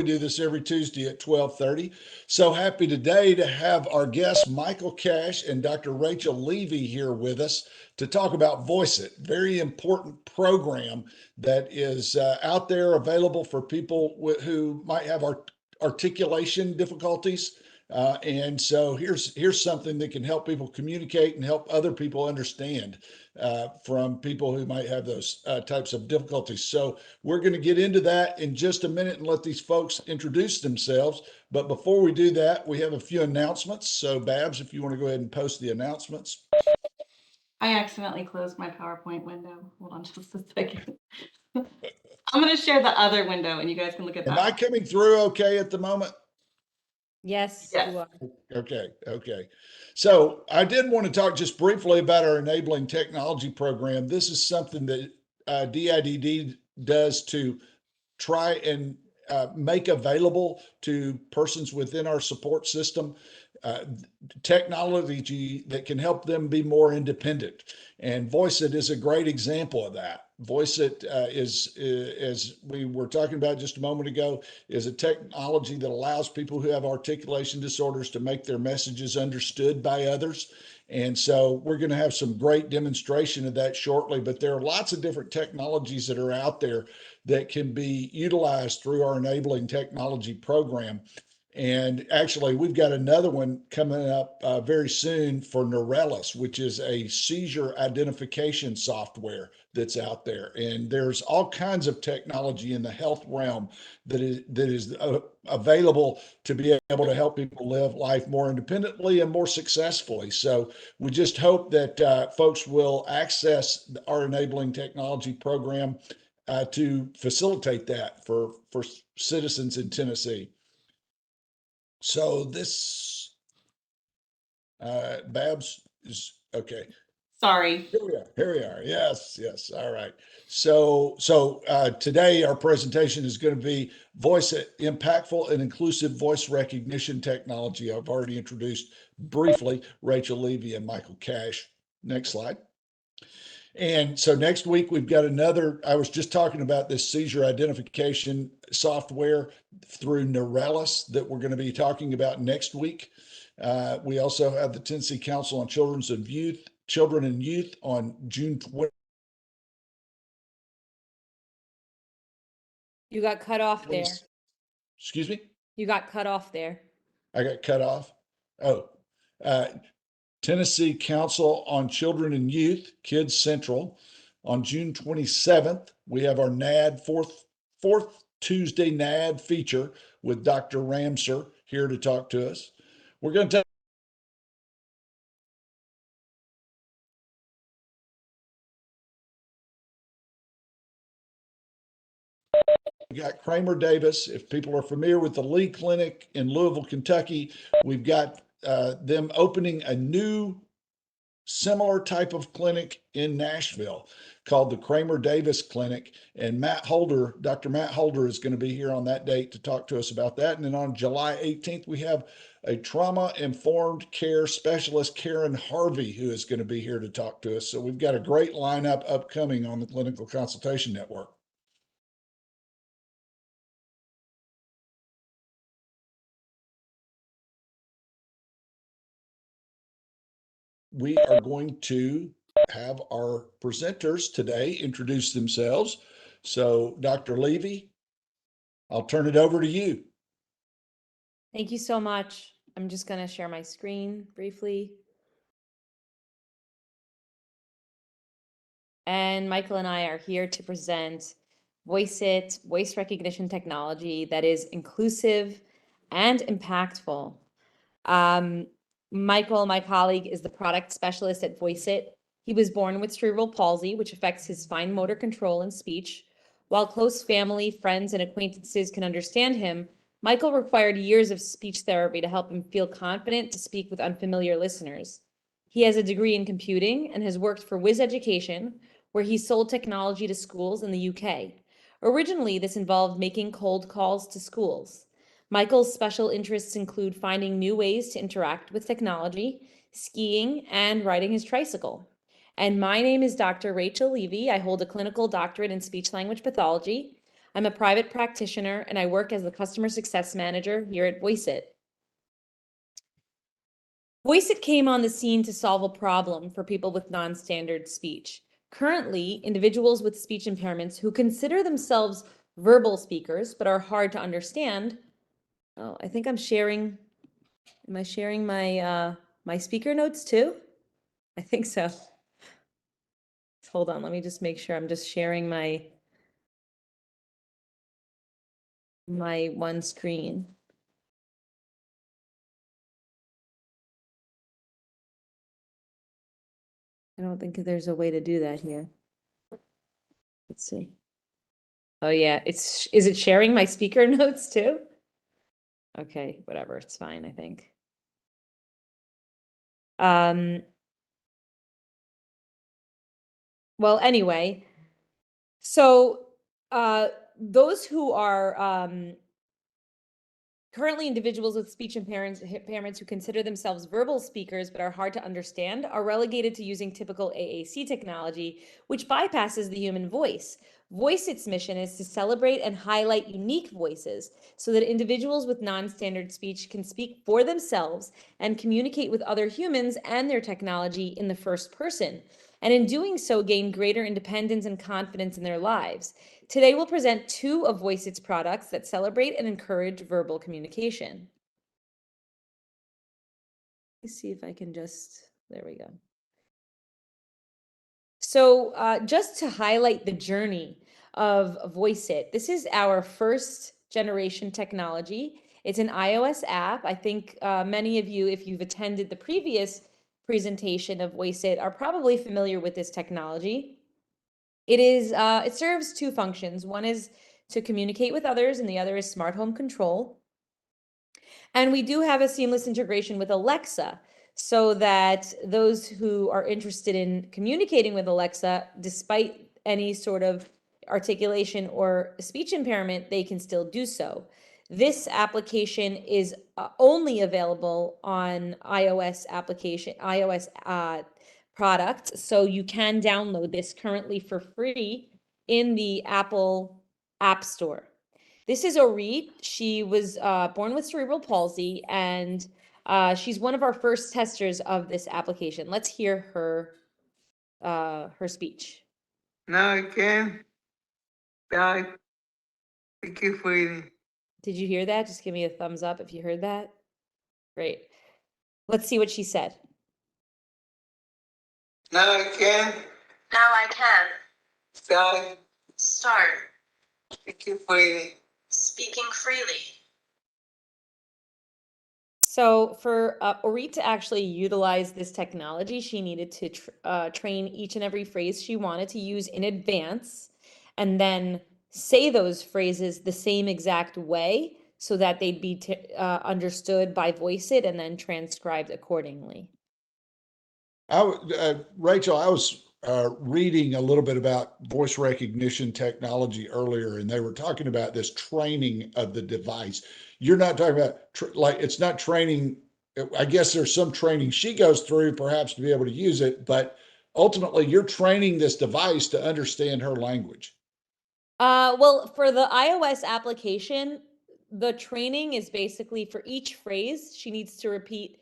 We do this every Tuesday at 12:30. So happy today to have our guests Michael Cash and Dr. Rachel Levy here with us to talk about Voiceitt, very important program that is out there available for people who might have articulation difficulties. And so here's something that can help people communicate and help other people understand from people who might have those types of difficulties. So we're going to get into that in just a minute and let these folks introduce themselves. But before we do that, we have a few announcements. So Babs, if you want to go ahead and post the announcements. I accidentally closed my PowerPoint window. Hold on just a second. I'm going to share the other window and you guys can look at Am that. I coming through okay at the moment? Yes, Yes. you are. Okay. So I did want to talk just briefly about our enabling technology program. This is something that DIDD does to try and make available to persons within our support system uh, technology that can help them be more independent. And Voiceitt is a great example of that. Voiceitt as we were talking about just a moment ago, is a technology that allows people who have articulation disorders to make their messages understood by others. And so we're going to have some great demonstration of that shortly, but there are lots of different technologies that are out there that can be utilized through our enabling technology program. And actually, we've got another one coming up very soon for Neurelis, which is a seizure identification software that's out there. And there's all kinds of technology in the health realm that is available to be able to help people live life more independently and more successfully. So we just hope that folks will access our enabling technology program to facilitate that for citizens in Tennessee. So this Babs is okay. Sorry. Here we are. Here we are. Yes. All right. So today our presentation is going to be voice impactful and inclusive voice recognition technology. I've already introduced briefly Rachel Levy and Michael Cash. Next slide. And so next week we've got another. I was just talking about this seizure identification software through Neurelis that we're going to be talking about next week. We also have the Tennessee Council on Children and Youth on June 20th. You got cut off there. Excuse me? You got cut off there. I got cut off. Oh, uh, Tennessee Council on Children and Youth, Kids Central, on June 27th. We have our NAD fourth Tuesday NAD feature with Dr. Ramser here to talk to us. We're going to take We got Kramer Davis. If people are familiar with the Lee Clinic in Louisville, Kentucky, we've got them opening a new similar type of clinic in Nashville called the Kramer Davis Clinic. And Dr. Matt Holder is going to be here on that date to talk to us about that. And then on July 18th, we have a trauma informed care specialist, Karen Harvey, who is going to be here to talk to us. So we've got a great lineup upcoming on the Clinical Consultation Network. We are going to have our presenters today introduce themselves. So, Dr. Levy, I'll turn it over to you. Thank you so much. I'm just going to share my screen briefly. And Michael and I are here to present Voiceitt, voice recognition technology that is inclusive and impactful. Michael, my colleague, is the product specialist at Voiceitt. He was born with cerebral palsy, which affects his fine motor control and speech. While close family, friends, and acquaintances can understand him, Michael required years of speech therapy to help him feel confident to speak with unfamiliar listeners. He has a degree in computing and has worked for Wiz Education, where he sold technology to schools in the UK. Originally, this involved making cold calls to schools. Michael's special interests include finding new ways to interact with technology, skiing, and riding his tricycle. And my name is Dr. Rachel Levy. I hold a clinical doctorate in speech language pathology. I'm a private practitioner and I work as the customer success manager here at Voiceitt. Voiceitt came on the scene to solve a problem for people with non-standard speech. Currently, individuals with speech impairments who consider themselves verbal speakers but are hard to understand. Oh, I think I'm sharing. Am I sharing my my speaker notes too? I think so. Hold on, let me just make sure I'm just sharing my one screen. I don't think there's a way to do that here. Let's see. Oh yeah, is it sharing my speaker notes too? Okay, whatever, it's fine, I think. Well, anyway, so those who are currently, individuals with speech impairments who consider themselves verbal speakers but are hard to understand are relegated to using typical AAC technology, which bypasses the human voice. Voiceitt's mission is to celebrate and highlight unique voices so that individuals with non-standard speech can speak for themselves and communicate with other humans and their technology in the first person, and in doing so gain greater independence and confidence in their lives. Today, we'll present two of Voiceitt's products that celebrate and encourage verbal communication. Let's see if I can there we go. So just to highlight the journey of Voiceitt, this is our first generation technology. It's an iOS app. I think many of you, if you've attended the previous presentation of Voiceitt, are probably familiar with this technology. It serves two functions. One is to communicate with others, and the other is smart home control. And we do have a seamless integration with Alexa so that those who are interested in communicating with Alexa, despite any sort of articulation or speech impairment, they can still do so. This application is only available on iOS product. So you can download this currently for free in the Apple App Store. This is Orit. She was born with cerebral palsy, and she's one of our first testers of this application. Let's hear her speech. Now I can die. Thank you for eating. Did you hear that? Just give me a thumbs up if you heard that. Great. Let's see what she said. Now I can. Now I can Die. start Thank you for eating. speaking freely. So for Orit to actually utilize this technology, she needed to train each and every phrase she wanted to use in advance, and then say those phrases the same exact way so that they'd be understood by Voiceitt and then transcribed accordingly. Rachel, I was reading a little bit about voice recognition technology earlier, and they were talking about this training of the device. You're not talking about like it's not training. I guess there's some training she goes through perhaps to be able to use it, but ultimately you're training this device to understand her language. Well, for the iOS application, the training is basically for each phrase, she needs to repeat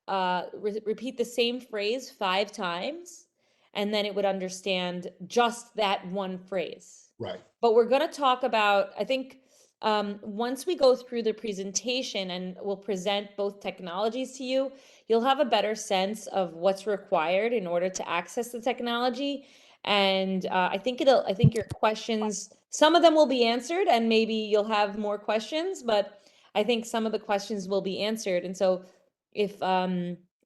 repeat the same phrase 5 times, and then it would understand just that one phrase. Right. But we're going to talk about, I think, once we go through the presentation and we'll present both technologies to you, you'll have a better sense of what's required in order to access the technology. And I think your questions, some of them will be answered, and maybe you'll have more questions, but I think some of the questions will be answered. And so if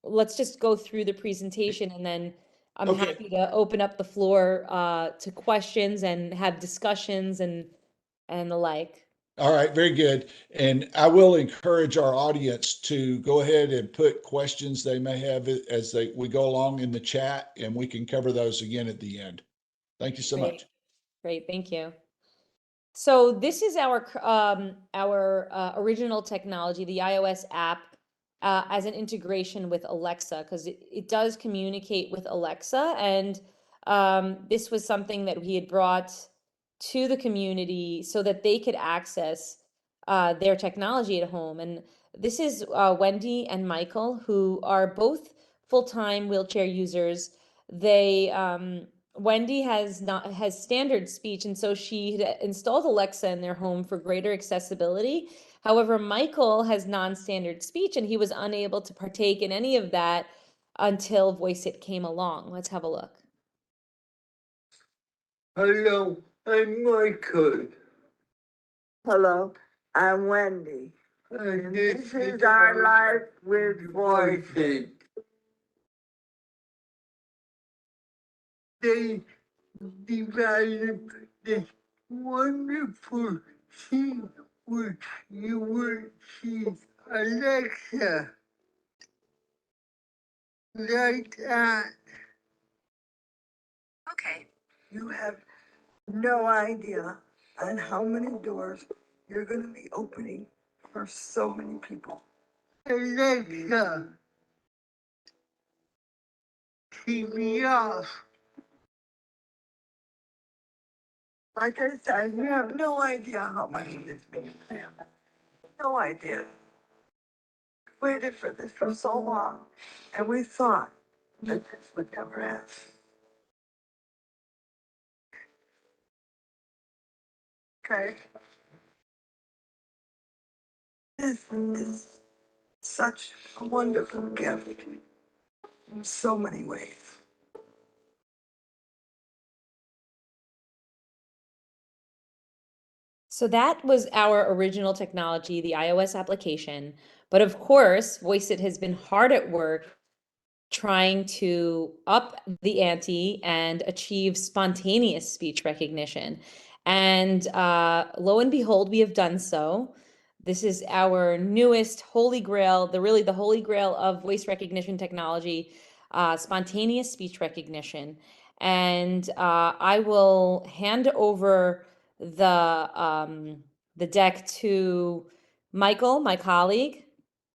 let's just go through the presentation, and then I'm Okay. happy to open up the floor to questions and have discussions and the like. All right, very good. And I will encourage our audience to go ahead and put questions they may have as we go along in the chat, and we can cover those again at the end. Thank you so Great. much. Great, thank you. So this is our original technology, the iOS app, as an integration with Alexa, because it does communicate with Alexa. And this was something that we had brought to the community so that they could access their technology at home. And this is Wendy and Michael, who are both full-time wheelchair users. They Wendy has standard speech, and so she had installed Alexa in their home for greater accessibility. However, Michael has non-standard speech, and he was unable to partake in any of that until Voiceitt came along. Let's have a look. Hello, I'm Michael. Hello, I'm Wendy. And this is our life with Voiceitt. They developed this wonderful thing which you would see Alexa like that. Okay. You have no idea on how many doors you're going to be opening for so many people. Alexa, keep me off. Like I said, you have no idea how much this means to him. No idea. Waited for this for so long, and we thought that this would never end. Okay? This is such a wonderful gift in so many ways. So that was our original technology, the iOS application. But of course, Voiceitt has been hard at work trying to up the ante and achieve spontaneous speech recognition. And lo and behold, we have done so. This is our newest holy grail, the holy grail of voice recognition technology, spontaneous speech recognition. And I will hand over the deck to Michael, my colleague,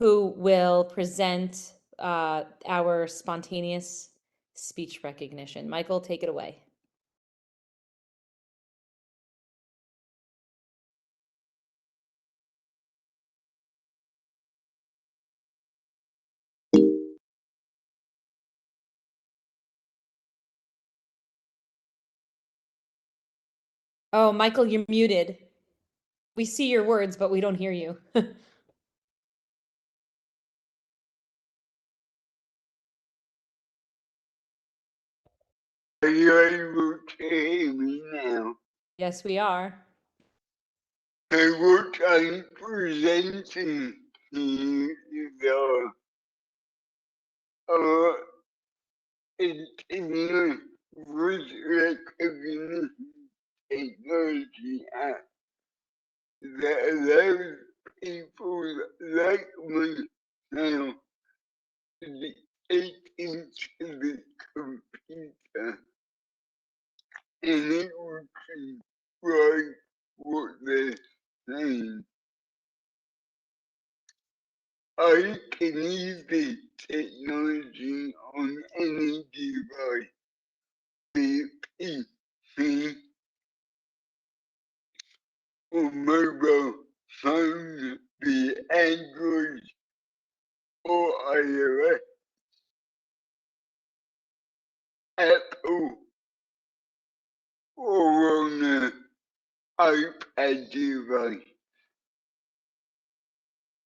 who will present our spontaneous speech recognition. Michael, take it away. Oh, Michael, you're muted. We see your words, but we don't hear you. Are you able to hear me now? Yes, we are. So what I'm presenting here is our continuous voice recognition technology app that allows people like myself to take into the computer and able to write what they're saying. I can use the technology on any device, be it PC or mobile phone, be it Android or iOS, Apple, or on an iPad device.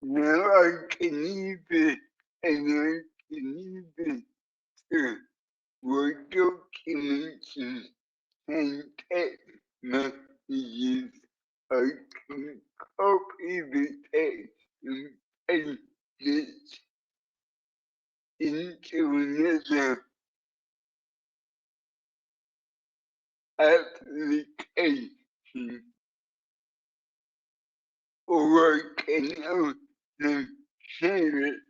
Now I can use it and I can use it to write documents and text messages. I can copy the text and paste it into another application, or I can also share it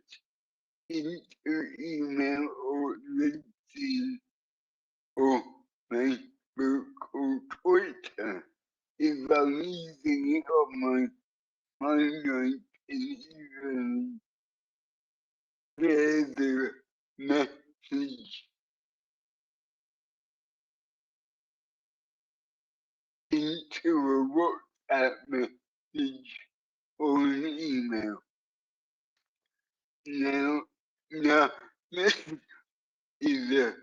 into email or LinkedIn or Facebook or Twitter. If I'm using it on my phone, I can even share the message into a WhatsApp message or an email. Now, this is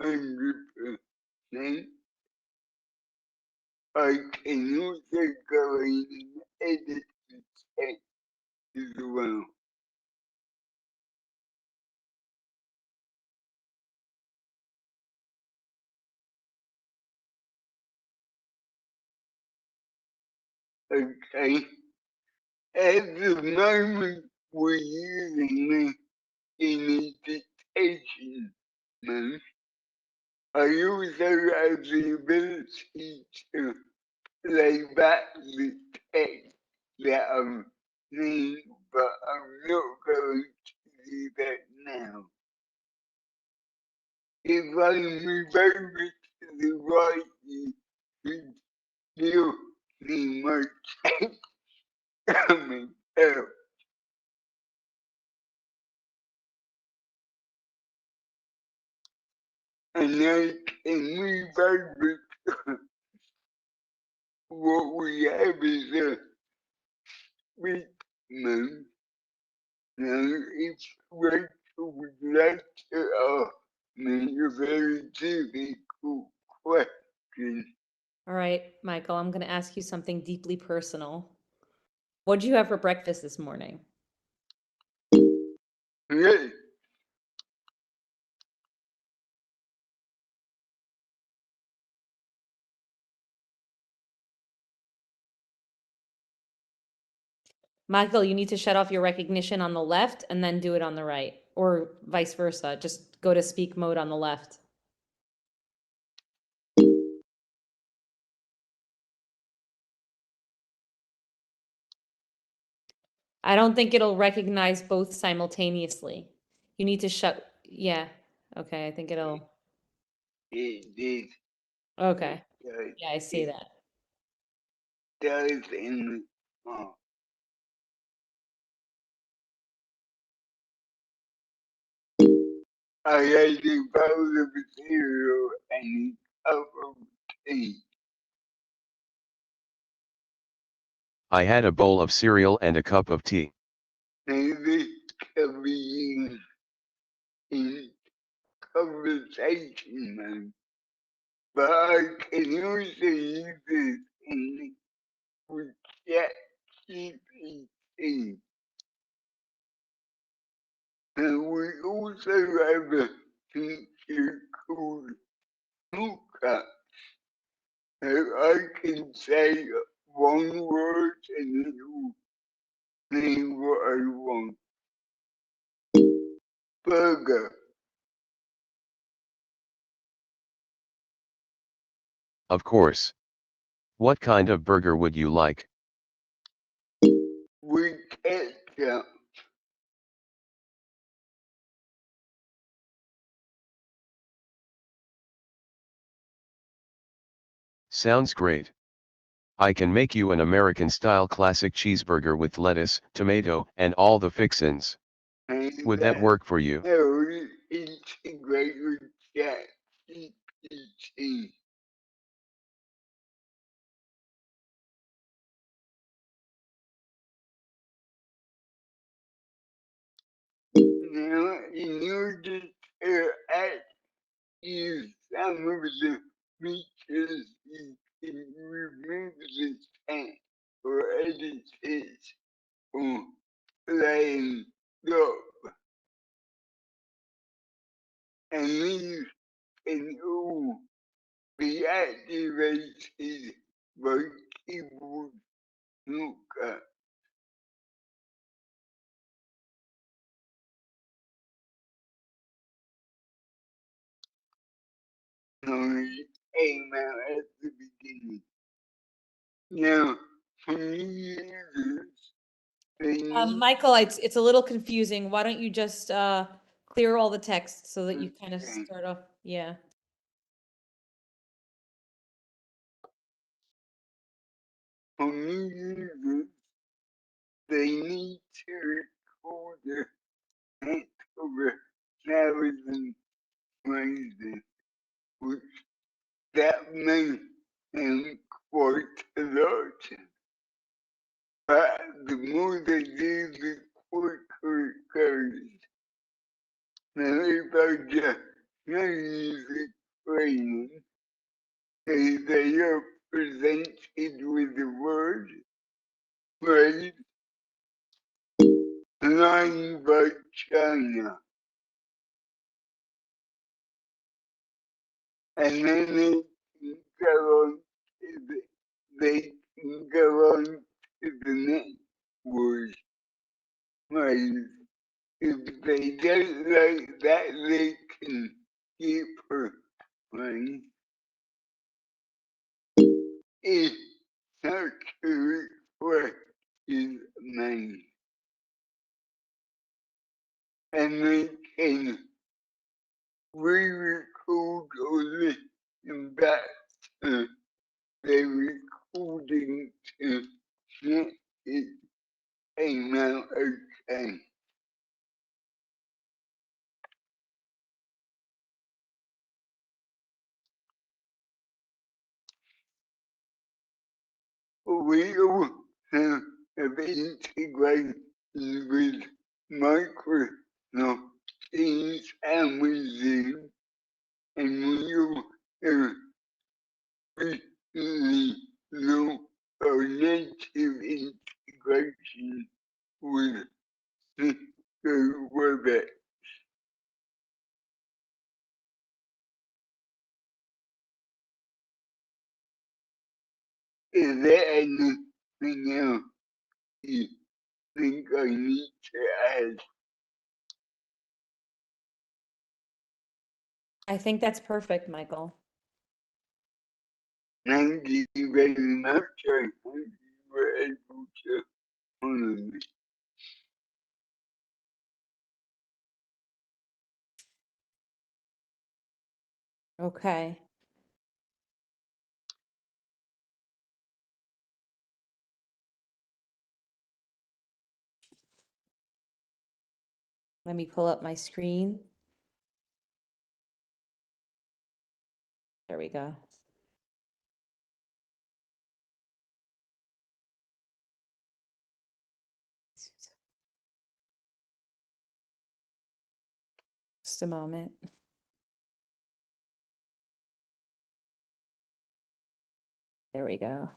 100%. I can also go in and edit the text as well. Okay. At the moment, we're using the in the dictation mode. I also have the ability to play back the text that I'm saying, but I'm not going to do that now. If I move over to the right, you can still see my text coming out. And I can move over to what we have is a speak mode. Now, if Rachel would like to ask me a very difficult question. All right, Michael, I'm going to ask you something deeply personal. What did you have for breakfast this morning? Yes, Michael, you need to shut off your recognition on the left and then do it on the right, or vice versa. Just go to speak mode on the left. I don't think it'll recognize both simultaneously. You need to shut, yeah. Okay, I think it'll, it did. okay. It Yeah, I see that. does in the I had a bowl of cereal and a cup of tea. I had a bowl of cereal and a cup of tea. Now this can be used in conversation mode, but I can also use it in with ChatGPT. And we also have a feature called hookup. So I can say one word and it will say what I want. Burger. Of course. What kind of burger would you like? With ketchup. Sounds great. I can make you an American-style classic cheeseburger with lettuce, tomato, and all the fixins. And Would that work for you? how it integrate with ChatGPT. Now, in order to use some of the features, you can remove the tank or edit it or playing up. And these can all be activated by keyboard shortcut. I came out at the beginning. Now, for new users, they need Michael, it's a little confusing. Why don't you just clear all the text so that you kind of Okay. start off, yeah. For new users, they need to record their text over 1,000 phrases, which that may sound worked a lot. But the more they did, the quicker it goes. Now, if I just music training, they are presented with the word, phrase, line by China. And then they can go on to the next word. Right. If they don't like that, they can keep her playing. If such a request is made. And they can re-record or listen back to the recording to check it came out okay. We also have integrated with Microsoft Teams and with Zoom, and we also have recently launched our native integration with Cisco WebEx. Is there anything else you think I need to add? I think that's perfect, Michael. Thank you very much. I hope you were able to honor me. Okay. Let me pull up my screen. There we go. Just a moment. There we go.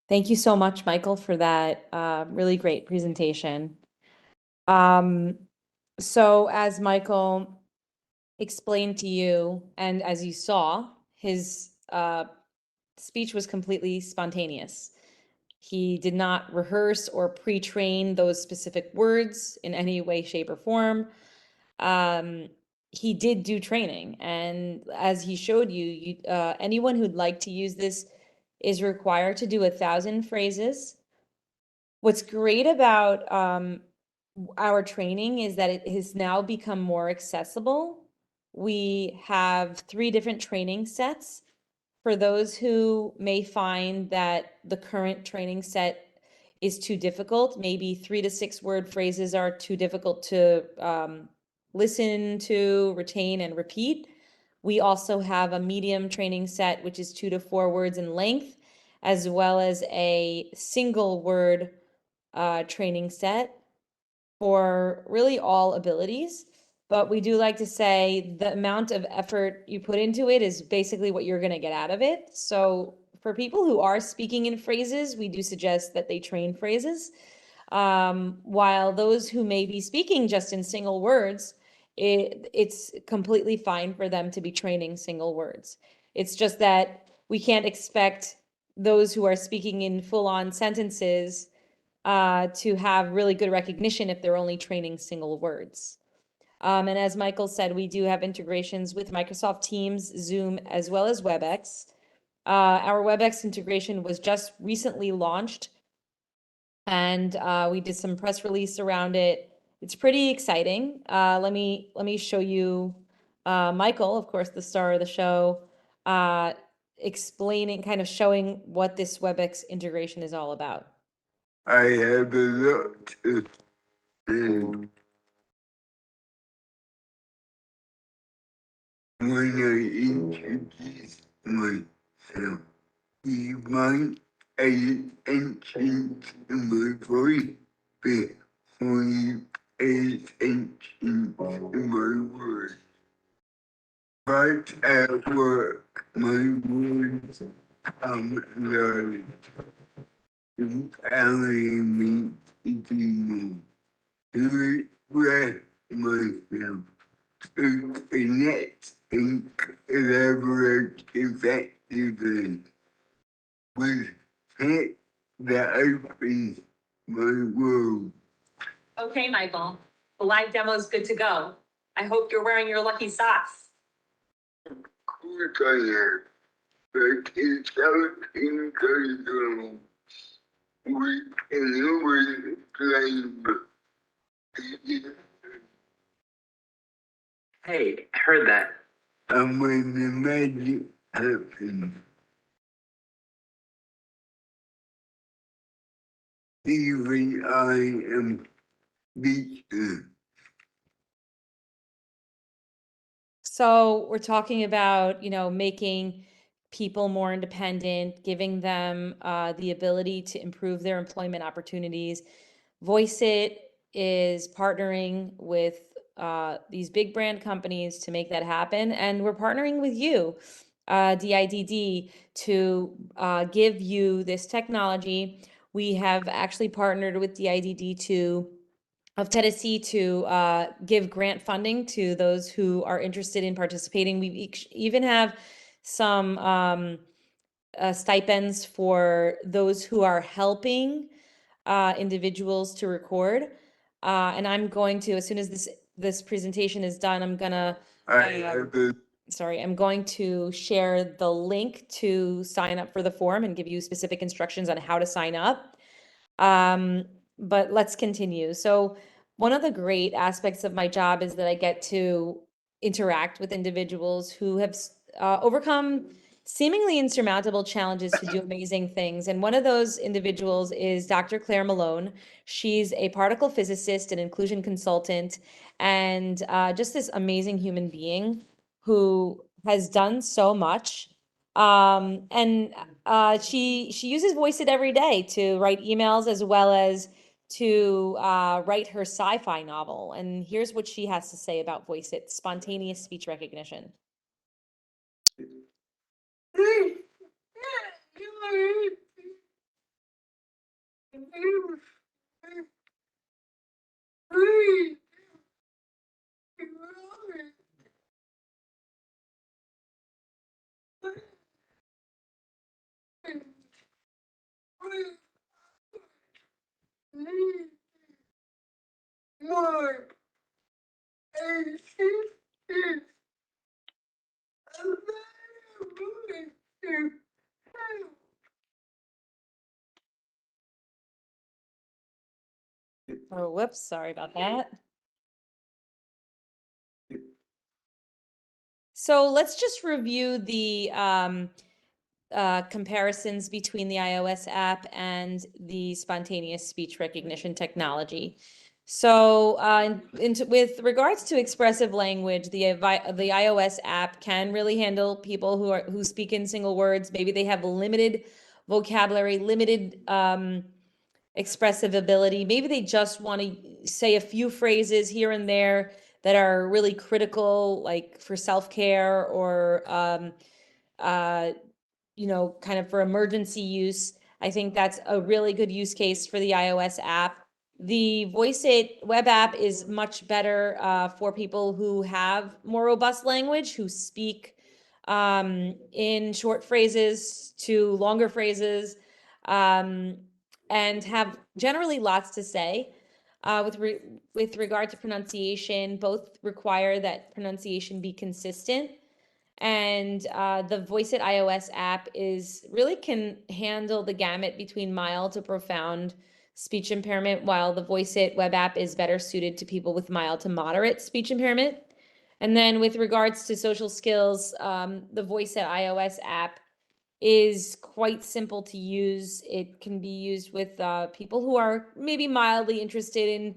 Thank you so much, Michael, for that really great presentation. So as Michael explained to you, and as you saw, his speech was completely spontaneous. He did not rehearse or pre-train those specific words in any way, shape, or form. He did do training, and as he showed you, anyone who'd like to use this is required to do 1,000 phrases. What's great about our training is that it has now become more accessible. We have 3 different training sets. For those who may find that the current training set is too difficult, maybe 3 to 6 word phrases are too difficult to listen to, retain, and repeat. We also have a medium training set, which is 2 to 4 words in length, as well as a single word training set for really all abilities. But we do like to say the amount of effort you put into it is basically what you're going to get out of it. So for people who are speaking in phrases, we do suggest that they train phrases. While those who may be speaking just in single words, it's completely fine for them to be training single words. It's just that we can't expect those who are speaking in full-on sentences to have really good recognition if they're only training single words. And as Michael said, we do have integrations with Microsoft Teams, Zoom, as well as WebEx. Our WebEx integration was just recently launched, and we did some press release around it. It's pretty exciting. Let me show you Michael, of course, the star of the show, explaining, kind of showing what this WebEx integration is all about. I have a lot of when I introduce myself, you might pay attention to my voice before you pay attention to my words. But at work, my words come loud, empowering me to do more, to express myself, to connect and collaborate effectively with tech that opens my world. Okay, Michael, the live demo is good to go. I hope you're wearing your lucky socks. Of course I am, but it's something personal. We can always blame. Hey, I heard that. And when the magic happens, even I am speechless. So we're talking about, making people more independent, giving them the ability to improve their employment opportunities. Voiceitt is partnering with these big brand companies to make that happen. And we're partnering with you, DIDD, to give you this technology. We have actually partnered with DIDD of Tennessee to give grant funding to those who are interested in participating. We even have some stipends for those who are helping individuals to record. And I'm going to, as soon as this presentation is done, I'm gonna, I'm going to share the link to sign up for the form and give you specific instructions on how to sign up. But let's continue. So one of the great aspects of my job is that I get to interact with individuals who have overcome seemingly insurmountable challenges to do amazing things. And one of those individuals is Dr. Claire Malone. She's a particle physicist and inclusion consultant, and just this amazing human being who has done so much. And she uses Voiceitt every day to write emails as well as to write her sci-fi novel. And here's what she has to say about Voiceitt: spontaneous speech recognition. Oh, whoops, sorry about that. So let's just review the comparisons between the iOS app and the spontaneous speech recognition technology. So with regards to expressive language, the iOS app can really handle people who speak in single words. Maybe they have limited vocabulary, limited expressive ability. Maybe they just want to say a few phrases here and there that are really critical, like for self-care or kind of for emergency use. I think that's a really good use case for the iOS app. The Voiceitt web app is much better for people who have more robust language, who speak in short phrases to longer phrases, and have generally lots to say. With regard to pronunciation, both require that pronunciation be consistent. And the Voiceitt iOS app really can handle the gamut between mild to profound speech impairment, while the Voiceitt web app is better suited to people with mild to moderate speech impairment. And then with regards to social skills, the Voiceitt iOS app is quite simple to use. It can be used with people who are maybe mildly interested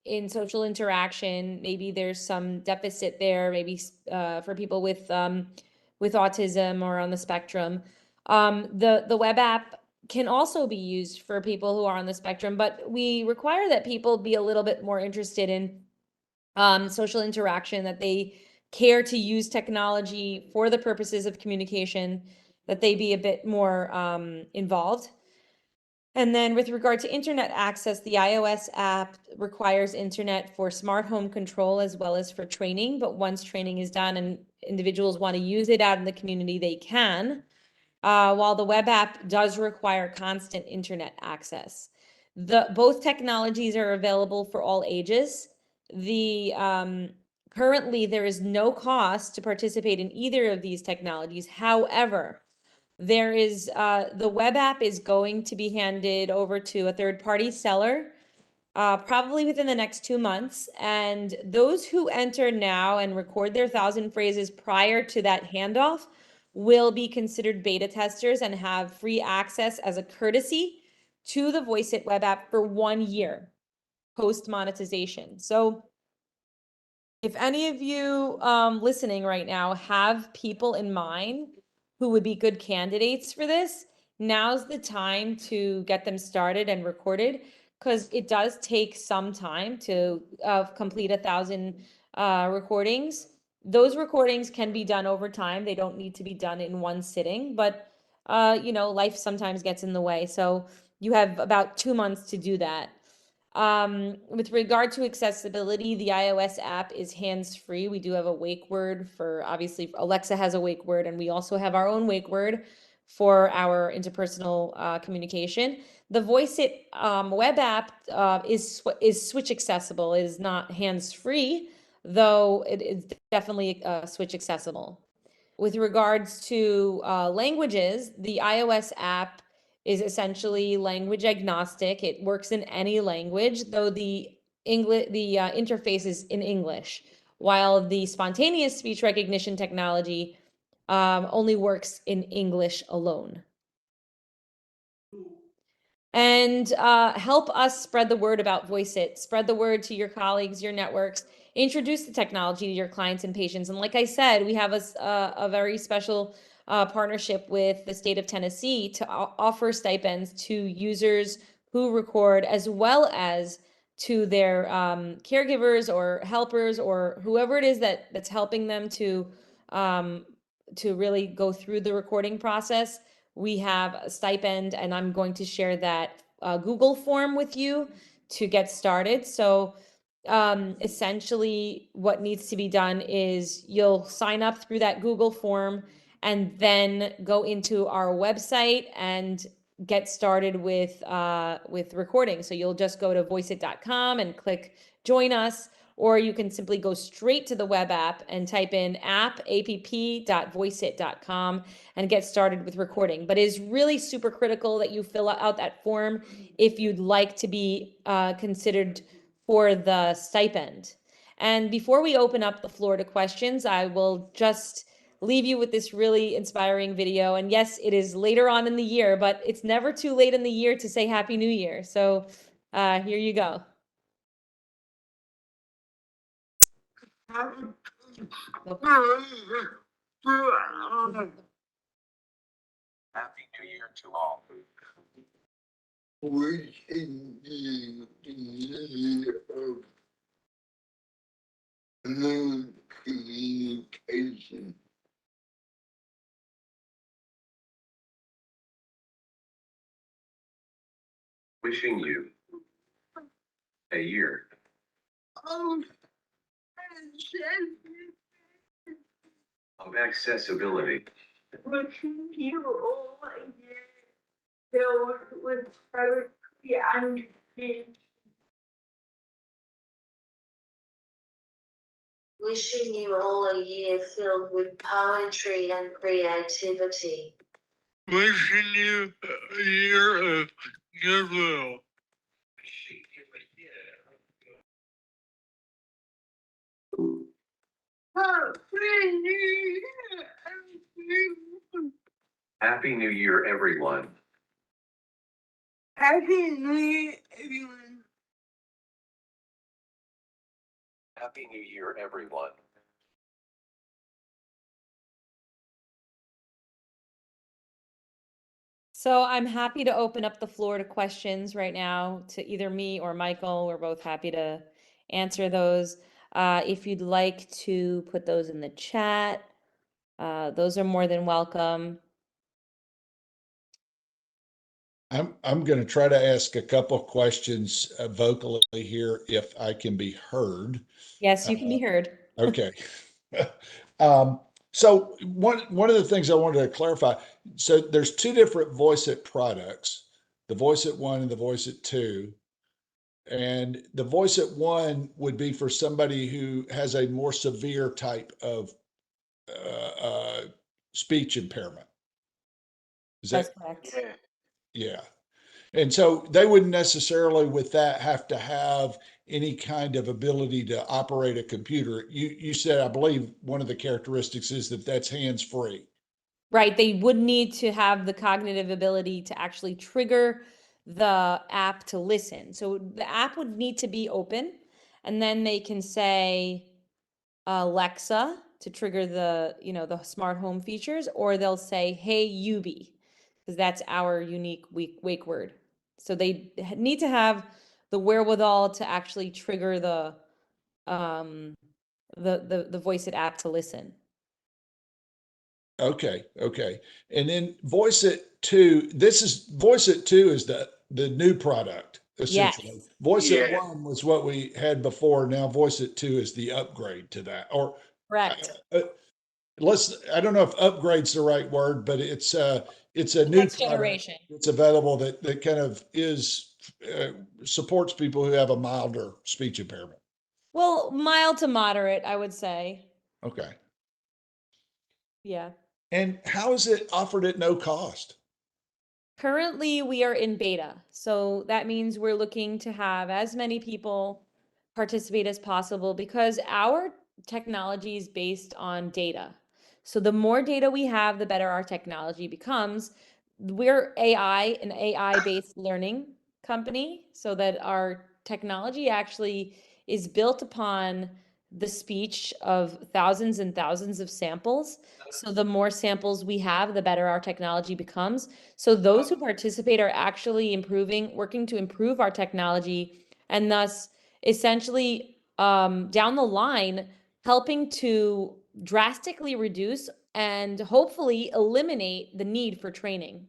in social interaction. Maybe there's some deficit there, maybe for people with autism or on the spectrum. The web app can also be used for people who are on the spectrum, but we require that people be a little bit more interested in social interaction, that they care to use technology for the purposes of communication, that they be a bit more involved. And then with regard to internet access, the iOS app requires internet for smart home control as well as for training. But once training is done and individuals want to use it out in the community, they can. While the web app does require constant internet access. Both technologies are available for all ages. Currently there is no cost to participate in either of these technologies. However, the web app is going to be handed over to a third-party seller, probably within the next 2 months. And those who enter now and record their 1,000 phrases prior to that handoff will be considered beta testers and have free access as a courtesy to the Voiceitt web app for 1 year post monetization. So if any of you listening right now have people in mind who would be good candidates for this, now's the time to get them started and recorded, because it does take some time to complete 1,000 recordings. Those recordings can be done over time. They don't need to be done in one sitting, but life sometimes gets in the way. So you have about 2 months to do that. With regard to accessibility, the iOS app is hands-free. We do have a wake word for, obviously, Alexa has a wake word, and we also have our own wake word for our interpersonal communication. The Voiceitt web app is switch accessible. It is not hands-free, though it is definitely switch accessible. With regards to languages, the iOS app is essentially language agnostic. It works in any language, though the interface is in English, while the spontaneous speech recognition technology only works in English alone. And help us spread the word about Voiceitt. Spread the word to your colleagues, your networks. Introduce the technology to your clients and patients. And like I said, we have a very special partnership with the state of Tennessee to offer stipends to users who record, as well as to their caregivers or helpers or whoever it is that's helping them to really go through the recording process. We have a stipend, and I'm going to share that Google form with you to get started. So essentially what needs to be done is you'll sign up through that Google form and then go into our website and get started with recording. So you'll just go to voiceitt.com and click join us, or you can simply go straight to the web app and type in app.voiceitt.com and get started with recording. But it is really super critical that you fill out that form if you'd like to be considered for the stipend. And before we open up the floor to questions, I will just leave you with this really inspiring video. And yes, it is later on in the year, but it's never too late in the year to say Happy New Year. So here you go. Happy New Year to all. We can be of communication. Wishing you a year of accessibility. Wishing you all a year filled with poetry and peace. Wishing you all a year filled with poetry and creativity. Wishing you a year of goodwill. Happy New Year, everyone. Happy New Year, everyone. Happy New Year, everyone. So I'm happy to open up the floor to questions right now to either me or Michael. We're both happy to answer those. If you'd like to put those in the chat, those are more than welcome. I'm going to try to ask a couple questions vocally here if I can be heard. Yes, you can be heard. Okay. Um, so one of the things I wanted to clarify, so there's two different Voiceitt products, the Voiceitt 1 and the Voiceitt 2. And the Voiceitt 1 would be for somebody who has a more severe type of speech impairment. Is That's that, correct. Yeah. yeah. And so they wouldn't necessarily with that have to have any kind of ability to operate a computer. You said, I believe one of the characteristics is that that's hands-free. Right, they would need to have the cognitive ability to actually trigger the app to listen. So the app would need to be open, and then they can say Alexa to trigger the, the smart home features, or they'll say, "Hey Yubi," because that's our unique wake word. So they need to have the wherewithal to actually trigger um the Voiceitt app to listen. Okay, okay. And then Voiceitt 2, Voiceitt 2 is the new product, Yes, essentially. Voiceitt Yeah. 1 was what we had before. Now Voiceitt 2 is the upgrade to that. Or correct. I don't know if upgrade's the right word, but it's a new Next product generation. that's available that kind of is supports people who have a milder speech impairment. Well, mild to moderate, I would say. Okay. Yeah. And how is it offered at no cost? Currently, we are in beta. So that means we're looking to have as many people participate as possible because our technology is based on data. So the more data we have, the better our technology becomes. We're an AI-based learning company, so that our technology actually is built upon the speech of thousands and thousands of samples. So the more samples we have, the better our technology becomes. So those who participate are actually working to improve our technology, and thus essentially down the line, helping to drastically reduce and hopefully eliminate the need for training.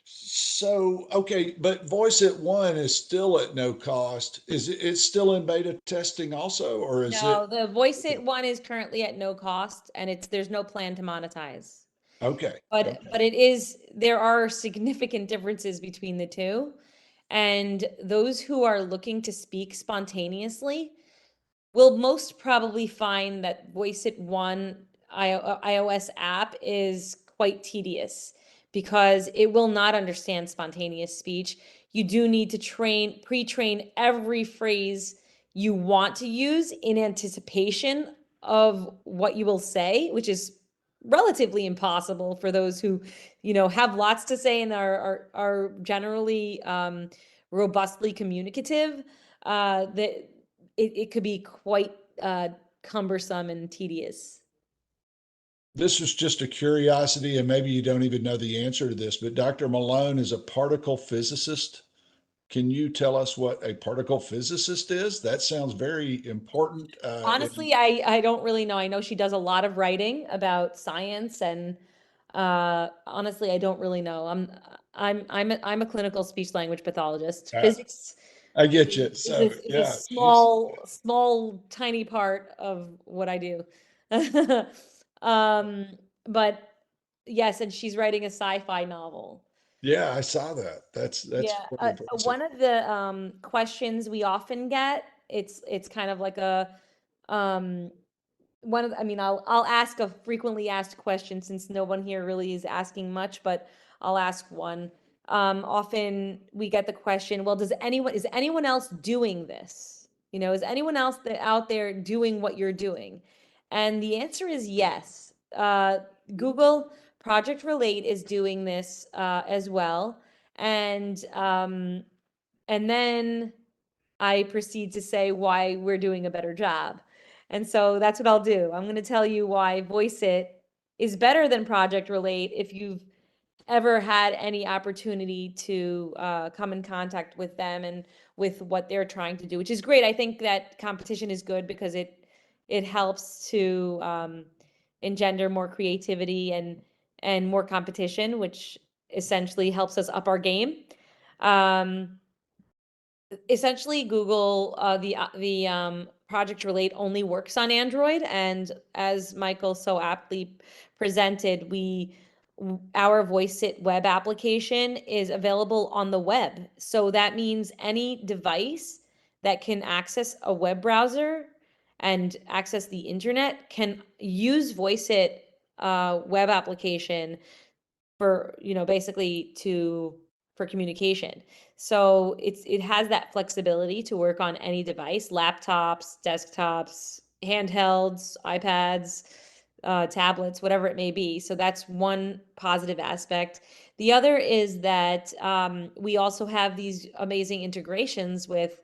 So, okay, but Voiceitt 1 is still at no cost. Is it's still in beta testing also, or is No, it? the Voiceitt one is currently at no cost, and there's no plan to monetize. Okay, But okay. there are significant differences between the two. And those who are looking to speak spontaneously will most probably find that Voiceitt 1 iOS app is quite tedious because it will not understand spontaneous speech. You do need to pre-train every phrase you want to use in anticipation of what you will say, which is relatively impossible for those who, have lots to say and are generally robustly communicative. That it could be quite cumbersome and tedious. This is just a curiosity, and maybe you don't even know the answer to this, but Dr. Malone is a particle physicist. Can you tell us what a particle physicist is? That sounds very important. Honestly, I don't really know. I know she does a lot of writing about science, and honestly, I don't really know. I'm a clinical speech language pathologist. Uh, Physics I get you. So, is a yeah, she's small tiny part of what I do. um, but yes, and she's writing a sci-fi novel. yeah, I saw that. That's Yeah, pretty impressive. one of the questions we often get, it's kind of like a um I mean, I'll ask a frequently asked question since no one here really is asking much, but I'll ask one. Often we get the question, well, is anyone else doing this? Is anyone else out there doing what you're doing? And the answer is yes. Google Project Relate is doing this as well. And then I proceed to say why we're doing a better job. And so that's what I'll do. I'm going to tell you why Voiceitt is better than Project Relate if you've ever had any opportunity to come in contact with them and with what they're trying to do, which is great. I think that competition is good because it helps to engender more creativity and more competition, which essentially helps us up our game. Essentially Google, the Project Relate only works on Android, and as Michael so aptly presented, our Voiceitt web application is available on the web. So that means any device that can access a web browser and access the internet can use Voiceitt web application for, basically for communication. So it has that flexibility to work on any device, laptops, desktops, handhelds, iPads, tablets, whatever it may be. So that's one positive aspect. The other is that we also have these amazing integrations with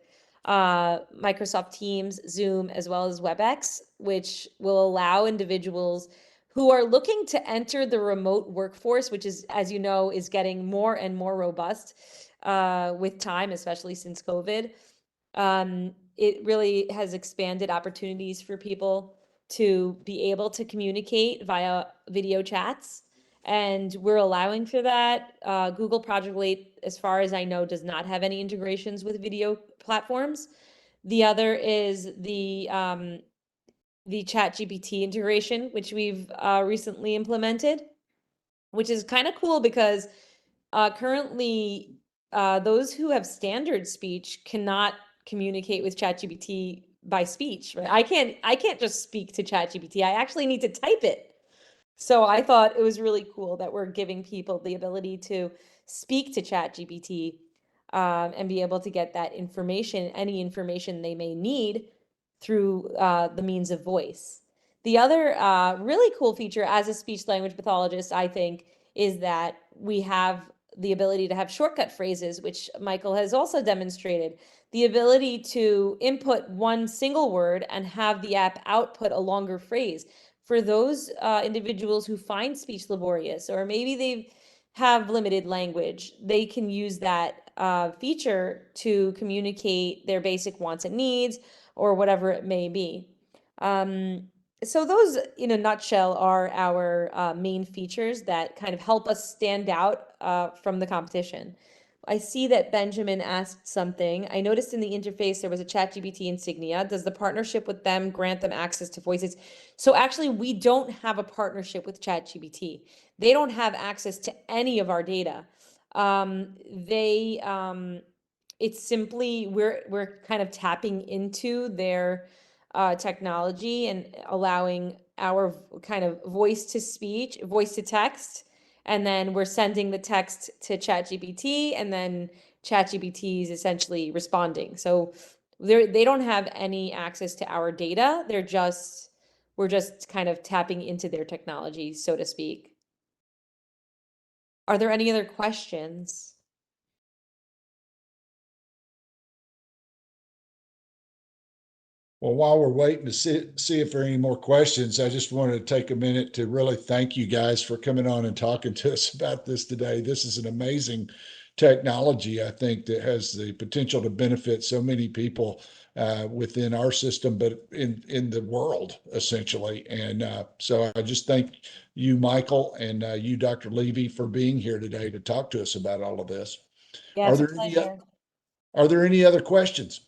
Microsoft Teams, Zoom, as well as WebEx, which will allow individuals who are looking to enter the remote workforce, which is, as you know, is getting more and more robust with time, especially since COVID. It really has expanded opportunities for people to be able to communicate via video chats. And we're allowing for that. Google Project Lite, as far as I know, does not have any integrations with video platforms. The other is the ChatGPT integration, which we've recently implemented, which is kind of cool because currently those who have standard speech cannot communicate with ChatGPT by speech. Right? I can't just speak to ChatGPT. I actually need to type it. So I thought it was really cool that we're giving people the ability to speak to ChatGPT and be able to get that information, any information they may need through the means of voice. The other really cool feature as a speech language pathologist, I think, is that we have the ability to have shortcut phrases, which Michael has also demonstrated. The ability to input one single word and have the app output a longer phrase. For those individuals who find speech laborious, or maybe they have limited language, they can use that feature to communicate their basic wants and needs, or whatever it may be. So those, in a nutshell, are our main features that kind of help us stand out from the competition. I see that Benjamin asked something. I noticed in the interface there was a ChatGPT insignia. Does the partnership with them grant them access to voices? So actually, we don't have a partnership with ChatGPT. They don't have access to any of our data. It's simply we're kind of tapping into their technology and allowing our kind of voice to speech, voice to text, and then we're sending the text to ChatGPT, and then ChatGPT is essentially responding. So they don't have any access to our data. We're just kind of tapping into their technology, so to speak. Are there any other questions? Well, while we're waiting to see if there are any more questions, I just wanted to take a minute to really thank you guys for coming on and talking to us about this today. This is an amazing technology, I think, that has the potential to benefit so many people within our system, but in the world, essentially. And so I just thank you, Michael, and you, Dr. Levy, for being here today to talk to us about all of this. Yeah, Are it's a there any pleasure. are there any other questions?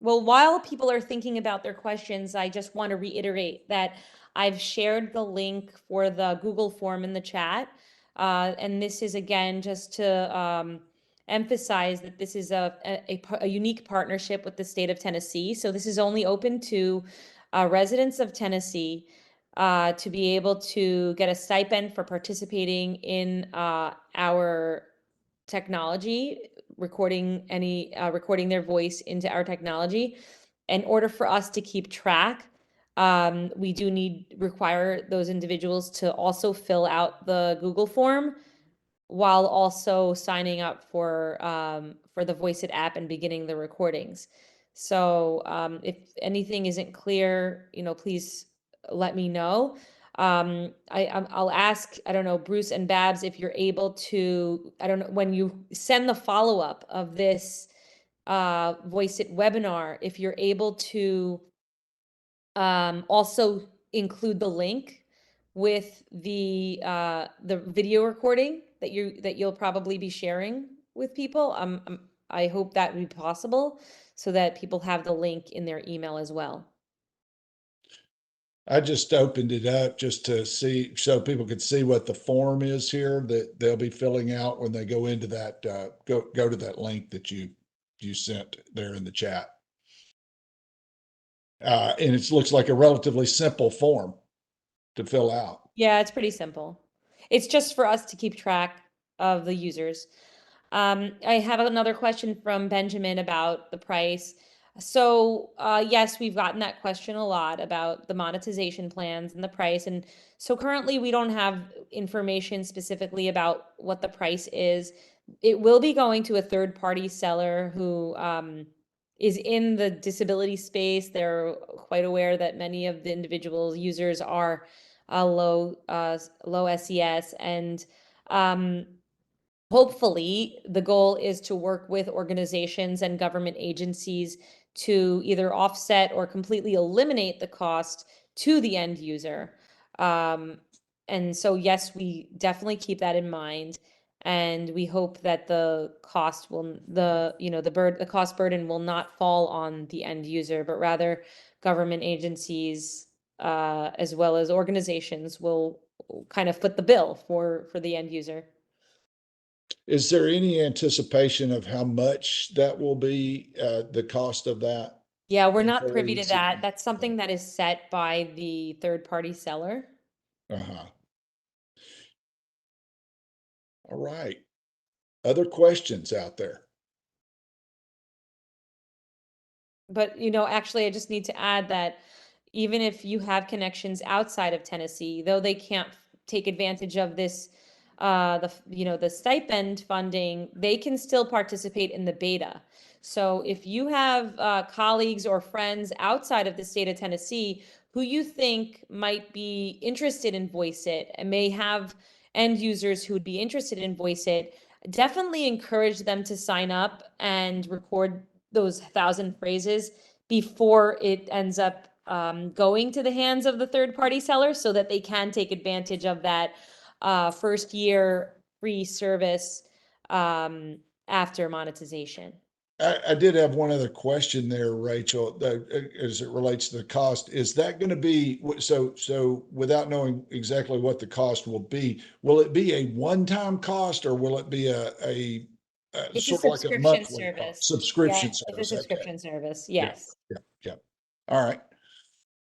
Well, while people are thinking about their questions, I just want to reiterate that I've shared the link for the Google form in the chat. And this is again just to emphasize that this is a unique partnership with the state of Tennessee. So this is only open to residents of Tennessee to be able to get a stipend for participating in our technology, recording their voice into our technology. In order for us to keep track We do require those individuals to also fill out the Google form while also signing up for the Voiceitt app and beginning the recordings. So if anything isn't clear, please let me know. I'll ask, I don't know, Bruce and Babs, if you're able to, I don't know, when you send the follow-up of this Voiceitt webinar, if you're able to also include the link with the video recording that you'll probably be sharing with people. I hope that would be possible so that people have the link in their email as well. I just opened it up just to see, so people could see what the form is here that they'll be filling out when they go into that, go to that link that you sent there in the chat. And it looks like a relatively simple form to fill out. Yeah, it's pretty simple. It's just for us to keep track of the users. I have another question from Benjamin about the price. So, yes, we've gotten that question a lot about the monetization plans and the price. And so currently we don't have information specifically about what the price is. It will be going to a third-party seller who is in the disability space. They're quite aware that many of the individual users are low SES, and hopefully the goal is to work with organizations and government agencies to either offset or completely eliminate the cost to the end user. And so, yes, we definitely keep that in mind. And we hope that the cost the cost burden will not fall on the end user, but rather government agencies, as well as organizations will kind of foot the bill for the end user. Is there any anticipation of how much that will be, the cost of that? Yeah, we're not privy to that. That's something that is set by the third-party seller. Uh-huh. All right. Other questions out there? But, actually, I just need to add that even if you have connections outside of Tennessee, though they can't take advantage of this, the stipend funding, they can still participate in the beta. So if you have colleagues or friends outside of the state of Tennessee who you think might be interested in Voiceitt and may have end users who would be interested in Voiceitt, definitely encourage them to sign up and record those 1,000 phrases before it ends up going to the hands of the third party seller so that they can take advantage of that first year free service after monetization. I did have one other question there, Rachel, as it relates to the cost. Is that going to be, so without knowing exactly what the cost will it be a one-time cost, or will it be a It's a sort of like a subscription monthly cost? service. Yeah, Subscription it's a service. Okay. subscription service. Yeah. Yes. Yeah. Yeah. All right.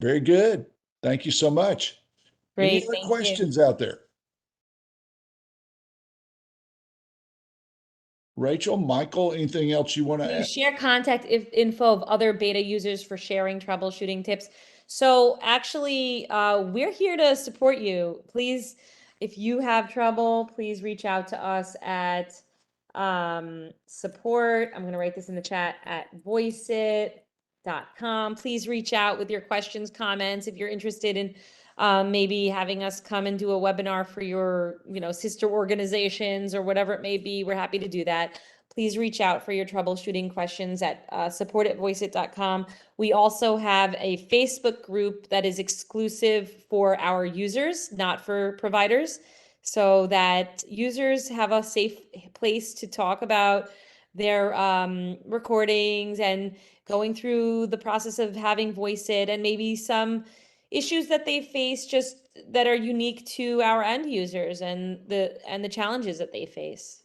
Very good. Thank you so much. Any Great. other Thank you. questions out there? Rachel, Michael, anything else you want to You add? share contact info of other beta users for sharing troubleshooting tips. So actually, we're here to support you. Please, if you have trouble, please reach out to us at support. I'm going to write this in the chat at voiceitt.com. Please reach out with your questions, comments. If you're interested in maybe having us come and do a webinar for your, sister organizations or whatever it may be, we're happy to do that. Please reach out for your troubleshooting questions at support@voiceitt.com. We also have a Facebook group that is exclusive for our users, not for providers, so that users have a safe place to talk about their recordings and going through the process of having Voiceitt and maybe some issues that they face just that are unique to our end users and the challenges that they face.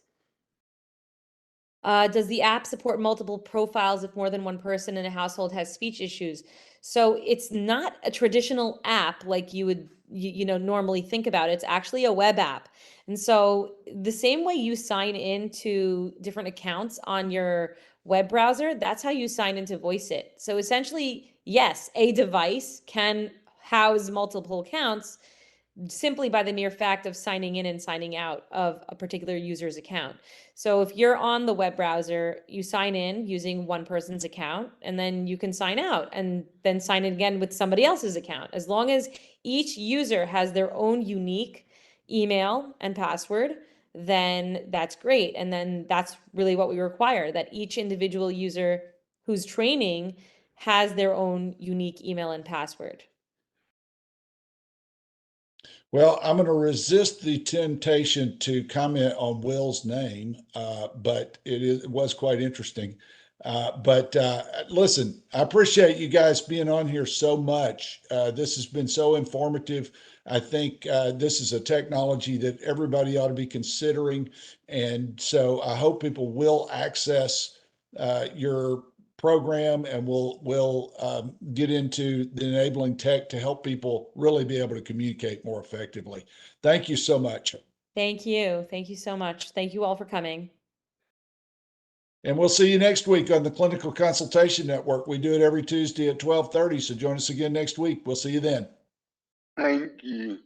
Does the app support multiple profiles if more than one person in a household has speech issues? So it's not a traditional app like you would normally think about. It's actually a web app. And so the same way you sign into different accounts on your web browser, that's how you sign into Voiceitt. So essentially, yes, a device can house multiple accounts simply by the mere fact of signing in and signing out of a particular user's account. So if you're on the web browser, you sign in using one person's account, and then you can sign out and then sign in again with somebody else's account. As long as each user has their own unique email and password, then that's great. And then that's really what we require, that each individual user who's training has their own unique email and password. Well, I'm going to resist the temptation to comment on Will's name, but it was quite interesting. But listen, I appreciate you guys being on here so much. This has been so informative. I think this is a technology that everybody ought to be considering. And so I hope people will access your program, and we'll get into the enabling tech to help people really be able to communicate more effectively. Thank you so much. Thank you. Thank you so much. Thank you all for coming. And we'll see you next week on the Clinical Consultation Network. We do it every Tuesday at 12:30. So join us again next week. We'll see you then. Thank you.